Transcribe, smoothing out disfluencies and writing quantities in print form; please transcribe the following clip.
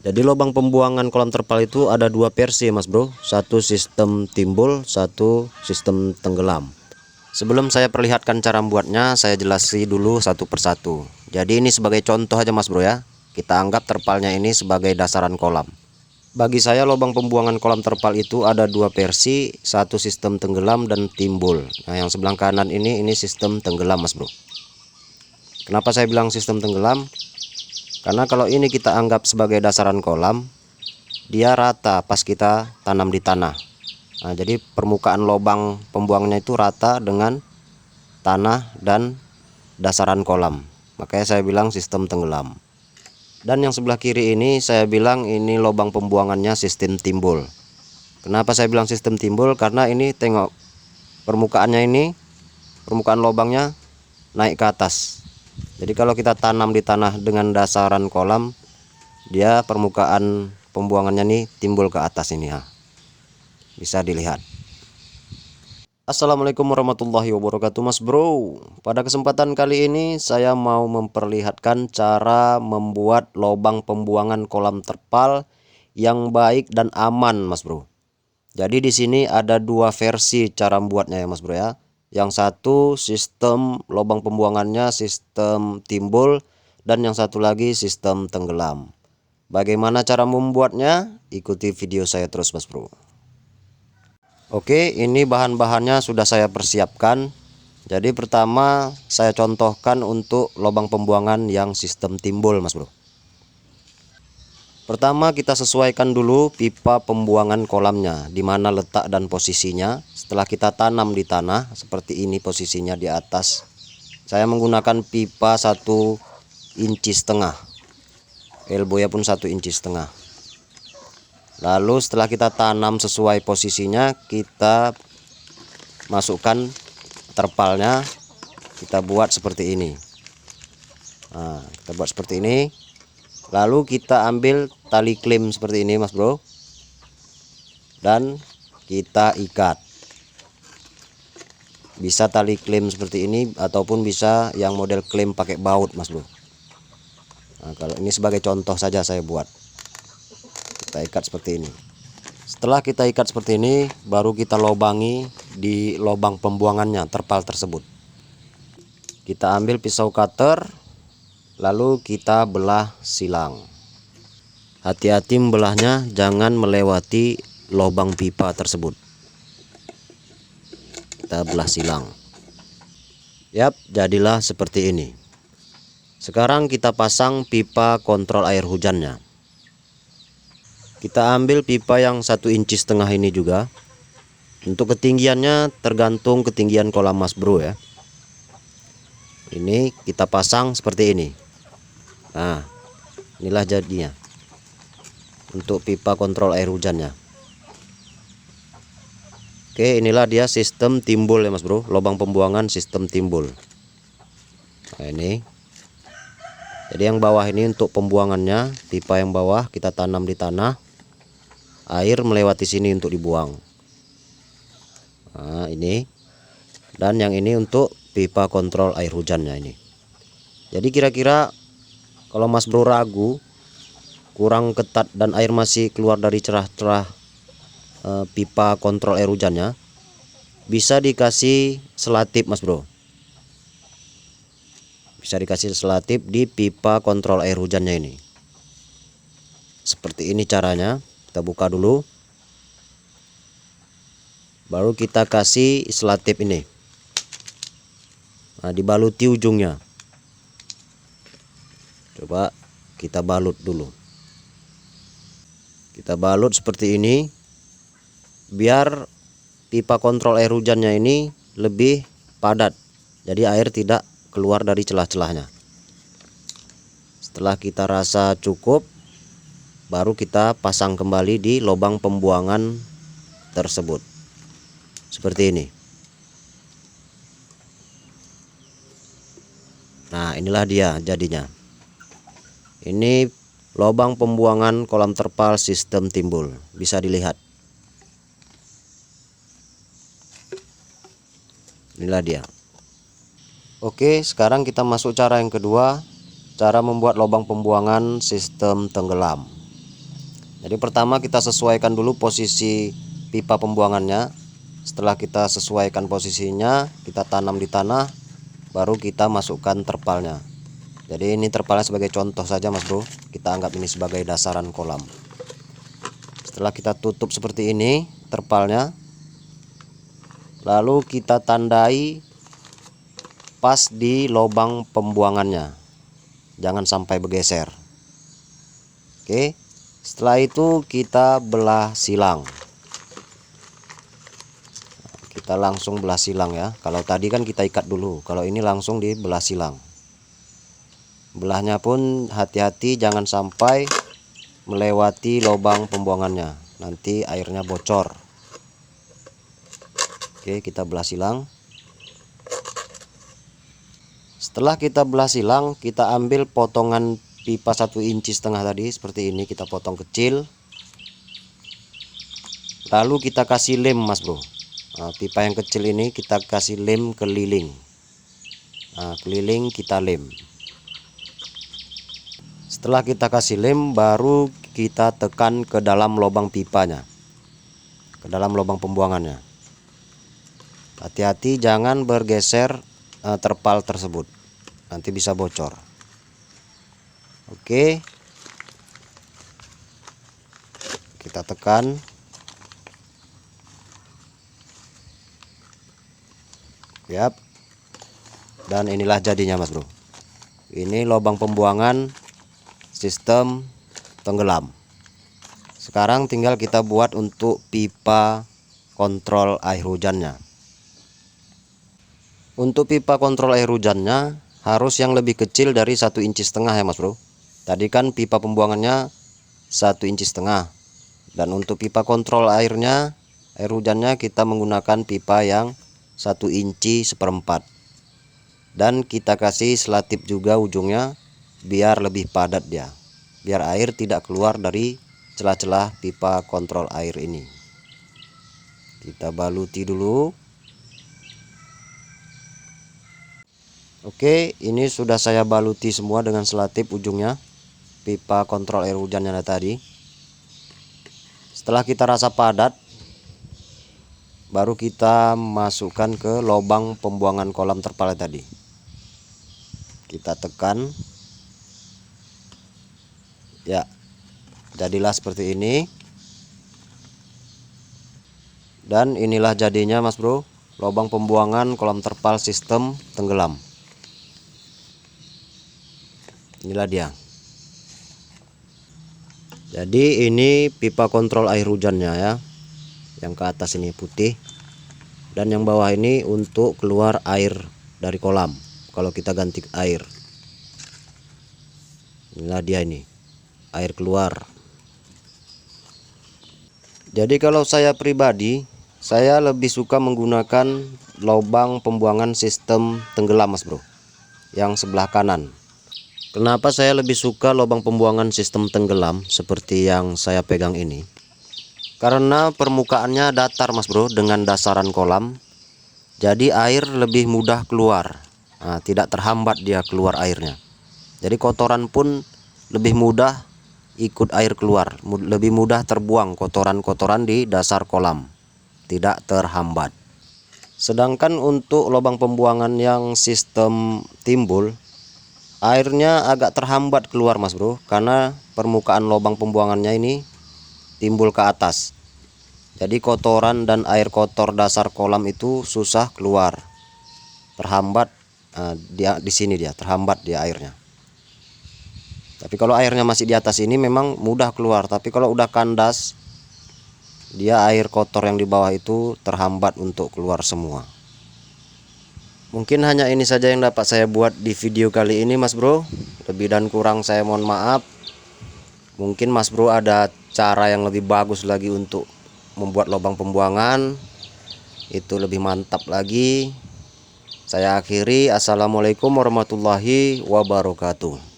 Jadi lubang pembuangan kolam terpal itu ada dua versi Mas Bro, satu sistem timbul, satu sistem tenggelam. Sebelum saya perlihatkan cara membuatnya, saya jelasi dulu satu persatu. Jadi ini sebagai contoh aja Mas Bro ya. Kita anggap terpalnya ini sebagai dasaran kolam. Bagi saya lubang pembuangan kolam terpal itu ada dua versi, satu sistem tenggelam dan timbul. Nah yang sebelah kanan ini sistem tenggelam Mas Bro. Kenapa saya bilang sistem tenggelam? Karena kalau ini kita anggap sebagai dasaran kolam, dia rata pas kita tanam di tanah. Nah, jadi permukaan lubang pembuangannya itu rata dengan tanah dan dasaran kolam. Makanya saya bilang sistem tenggelam. Dan yang sebelah kiri ini saya bilang ini lubang pembuangannya sistem timbul. Kenapa saya bilang sistem timbul? Karena ini tengok permukaannya ini, permukaan lubangnya naik ke atas. Jadi kalau kita tanam di tanah dengan dasaran kolam, dia permukaan pembuangannya nih timbul ke atas ini ya. Bisa dilihat. Assalamualaikum warahmatullahi wabarakatuh Mas Bro. Pada kesempatan kali ini saya mau memperlihatkan cara membuat lubang pembuangan kolam terpal yang baik dan aman Mas Bro. Jadi di sini ada dua versi cara membuatnya ya Mas Bro ya. Yang satu sistem lubang pembuangannya sistem timbul dan yang satu lagi sistem tenggelam. Bagaimana cara membuatnya? Ikuti video saya terus Mas Bro. Oke, ini bahan-bahannya sudah saya persiapkan. Jadi pertama saya contohkan untuk lubang pembuangan yang sistem timbul Mas Bro. Pertama kita sesuaikan dulu pipa pembuangan kolamnya, di mana letak dan posisinya. Setelah kita tanam di tanah seperti ini posisinya di atas. Saya menggunakan pipa 1,5 inci, elboya pun 1,5 inci. Lalu setelah kita tanam sesuai posisinya, kita masukkan terpalnya, kita buat seperti ini. Nah, kita buat seperti ini. Lalu kita ambil tali klem seperti ini Mas Bro, dan kita ikat. Bisa tali klem seperti ini ataupun bisa yang model klem pakai baut Mas Bro. Nah, kalau ini sebagai contoh saja saya buat. Kita ikat seperti ini. Setelah kita ikat seperti ini, baru kita lobangi di lubang pembuangannya terpal tersebut. Kita ambil pisau cutter, lalu kita belah silang. Hati-hati membelahnya, jangan melewati lubang pipa tersebut. Kita belah silang. Yap, jadilah seperti ini. Sekarang kita pasang pipa kontrol air hujannya. Kita ambil pipa yang 1,5 inci ini juga. Untuk ketinggiannya tergantung ketinggian kolam Mas Bro ya. Ini kita pasang seperti ini. Nah, inilah jadinya untuk pipa kontrol air hujannya. Oke, inilah dia sistem timbul ya Mas Bro, lubang pembuangan sistem timbul. Nah, ini. Jadi yang bawah ini untuk pembuangannya, pipa yang bawah kita tanam di tanah. Air melewati sini untuk dibuang. Nah, ini. Dan yang ini untuk pipa kontrol air hujannya ini. Jadi kira-kira kalau Mas Bro ragu, kurang ketat dan air masih keluar dari celah-celah pipa kontrol air hujannya, bisa dikasih selatip Mas Bro. Bisa dikasih selatip di pipa kontrol air hujannya ini. Seperti ini caranya. Kita buka dulu. Baru kita kasih selatip ini. Nah, dibaluti ujungnya. Coba kita balut dulu. Kita balut seperti ini biar pipa kontrol air hujannya ini lebih padat. Jadi air tidak keluar dari celah-celahnya. Setelah kita rasa cukup, baru kita pasang kembali di lubang pembuangan tersebut. Seperti ini. Nah, inilah dia jadinya. Ini lubang pembuangan kolam terpal sistem timbul, bisa dilihat. Inilah dia. Oke, sekarang kita masuk cara yang kedua, cara membuat lubang pembuangan sistem tenggelam. Jadi pertama kita sesuaikan dulu posisi pipa pembuangannya. Setelah kita sesuaikan posisinya, kita tanam di tanah, baru kita masukkan terpalnya. Jadi ini terpalnya sebagai contoh saja Mas Bro, kita anggap ini sebagai dasaran kolam. Setelah kita tutup seperti ini terpalnya, lalu kita tandai pas di lubang pembuangannya, jangan sampai bergeser. Oke, setelah itu kita belah silang. Kita langsung belah silang ya. Kalau tadi kan kita ikat dulu, kalau ini langsung dibelah silang. Belahnya pun hati-hati, jangan sampai melewati lubang pembuangannya, nanti airnya bocor. Oke, kita belah silang. Setelah kita belah silang, kita ambil potongan pipa 1,5 inci tadi seperti ini, kita potong kecil. Lalu kita kasih lem Mas Bro. Nah, pipa yang kecil ini kita kasih lem keliling. Nah, keliling kita lem. Setelah kita kasih lem, baru kita tekan ke dalam lubang pipanya, ke dalam lubang pembuangannya. Hati-hati jangan bergeser terpal tersebut, nanti bisa bocor. Oke, kita tekan. Yap. Dan inilah jadinya Mas Bro. Ini lubang pembuangan sistem tenggelam. Sekarang tinggal kita buat untuk pipa kontrol air hujannya. Untuk pipa kontrol air hujannya harus yang lebih kecil dari 1,5 inci ya Mas Bro. Tadi kan pipa pembuangannya 1,5 inci. Dan untuk pipa kontrol airnya, air hujannya, kita menggunakan pipa yang 1,4 inci. Dan kita kasih selatip juga ujungnya biar lebih padat dia, biar air tidak keluar dari celah-celah pipa kontrol air ini. Kita baluti dulu. Oke, ini sudah saya baluti semua dengan selatip ujungnya pipa kontrol air hujannya tadi. Setelah kita rasa padat, baru kita masukkan ke lubang pembuangan kolam terpal tadi. Kita tekan. Ya, jadilah seperti ini. Dan inilah jadinya Mas Bro, lubang pembuangan kolam terpal sistem tenggelam. Inilah dia. Jadi ini pipa kontrol air hujannya ya. Yang ke atas ini putih, dan yang bawah ini untuk keluar air dari kolam kalau kita ganti air. Inilah dia, ini air keluar. Jadi kalau saya pribadi, saya lebih suka menggunakan lubang pembuangan sistem tenggelam Mas Bro, yang sebelah kanan. Kenapa saya lebih suka lubang pembuangan sistem tenggelam seperti yang saya pegang ini? Karena permukaannya datar Mas Bro dengan dasaran kolam, jadi air lebih mudah keluar. Nah, tidak terhambat dia keluar airnya. Jadi kotoran pun lebih mudah ikut air keluar, lebih mudah terbuang kotoran-kotoran di dasar kolam, tidak terhambat. Sedangkan untuk lubang pembuangan yang sistem timbul, airnya agak terhambat keluar Mas Bro, karena permukaan lubang pembuangannya ini timbul ke atas. Jadi kotoran dan air kotor dasar kolam itu susah keluar, terhambat. Dia di sini dia terhambat dia airnya. Tapi kalau airnya masih di atas ini memang mudah keluar, tapi kalau udah kandas, dia air kotor yang di bawah itu terhambat untuk keluar semua. Mungkin hanya ini saja yang dapat saya buat di video kali ini Mas Bro. Lebih dan kurang saya mohon maaf. Mungkin Mas Bro ada cara yang lebih bagus lagi untuk membuat lubang pembuangan, itu lebih mantap lagi. Saya akhiri. Assalamualaikum warahmatullahi wabarakatuh.